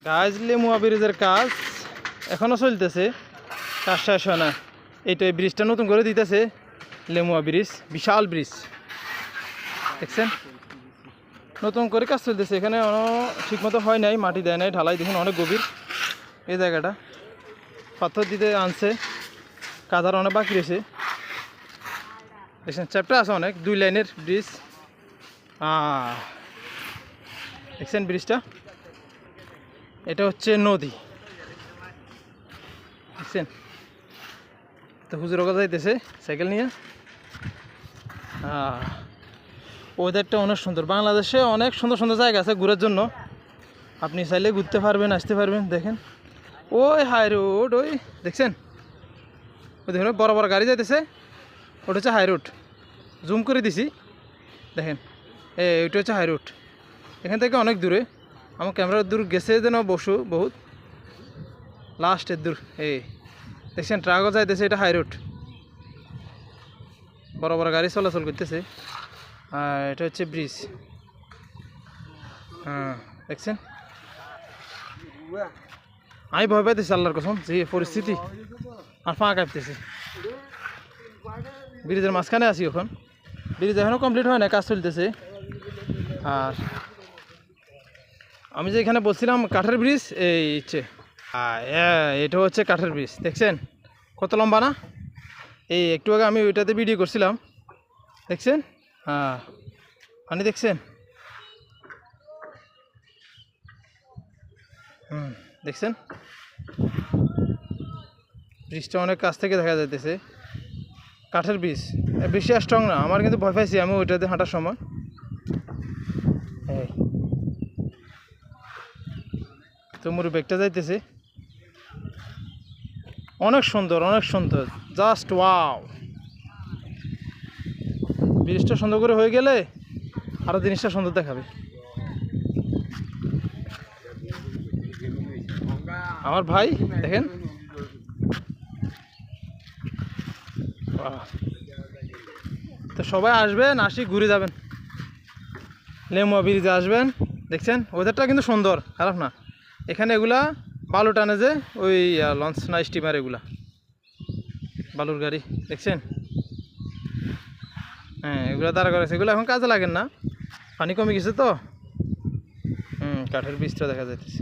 গাছ লেমুয়া ব্রিজের কাজ এখনও চলতেছে, কাজ শেষ হয় না। এইটা এই ব্রিজটা নতুন করে দিতেছে, লেমুয়া ব্রিজ, বিশাল ব্রিজ দেখছেন, নতুন করে কাজ চলতেছে। এখানে ঠিকমতো হয় নাই, মাটি দেয় নাই, ঢালাই দেখুন অনেক গভীর এই জায়গাটা, পাথর দিতে আনছে, কাজ আর অনেক বাকি রয়েছে দেখছেন। চ্যাপ্টার আছে অনেক, 2 লাইনের ব্রিজ। দেখছেন ব্রিজটা, এটা হচ্ছে নদী দেখছেন। তো হুজুরকা যাইতেছে সাইকেল নিয়ে। ওয়েদারটা অনেক সুন্দর, বাংলাদেশে অনেক সুন্দর সুন্দর জায়গা আছে ঘোরার জন্য, আপনি চাইলে ঘুরতে পারবেন, আসতে পারবেন। দেখেন ওই হাই রোড, ওই দেখছেন, ওই দেখুন বড় বড় গাড়ি যাইতেছে, ওটা হচ্ছে হাই রোড, জুম করে দিছি দেখেন, ওইটা হচ্ছে হাই রোড। এখান থেকে অনেক দূরে, আমার ক্যামেরার দূর গেছে যেন বসু বহুত, লাস্টের দূর এই দেখছেন, ট্রাকও যাইতেছে, এটা হাই রোড, বড় বড় গাড়ি চলাচল করতেছে। আর এটা হচ্ছে ব্রিজ, দেখছেন। আমি ভয় পাইতেছি আল্লাহর কসম, যে পরিস্থিতি আর ফাঁকা কাঁপতেছে। ব্রিজের মাঝখানে আছি এখন, ব্রিজ এখনও কমপ্লিট হয় না, কাজ চলতেছে। আর আমি যে এখানে বলছিলাম কাঠের ব্রিজ, এই হচ্ছে এটা হচ্ছে কাঠের ব্রিজ দেখছেন, কত লম্বা না। এই একটু আগে আমি ওইটাতে ভিডিও করছিলাম দেখছেন, পানি দেখছেন, দেখছেন ব্রিজটা অনেক কাছ থেকে দেখা যাইতেছে, কাঠের ব্রিজ, বেশি স্ট্রং না, আমার কিন্তু ভয় পাইছি আমি ওইটাতে হাঁটার সময়। তো মোর ব্যাগটা যাইতেছে, অনেক সুন্দর, অনেক সুন্দর, জাস্ট ওয়াও। ব্রিজটা সুন্দর করে হয়ে গেলে আরো জিনিসটা সুন্দর দেখাবে। আমার ভাই দেখেন, তো সবাই আসবেন, আসি ঘুরে যাবেন, লেমুয়া ব্রিজে আসবেন দেখছেন। ওয়েদারটা কিন্তু সুন্দর, খারাপ না। এখানে এগুলা বালু টানে যে, ওই লঞ্চ না স্টিমার, এগুলা বালুর গাড়ি দেখছেন। এগুলো দাঁড়া করেছে, এগুলো এখন কাজে লাগেন না, পানি কমে গেছে তো। কাঠের ব্রিজটা দেখা যাইতেছে।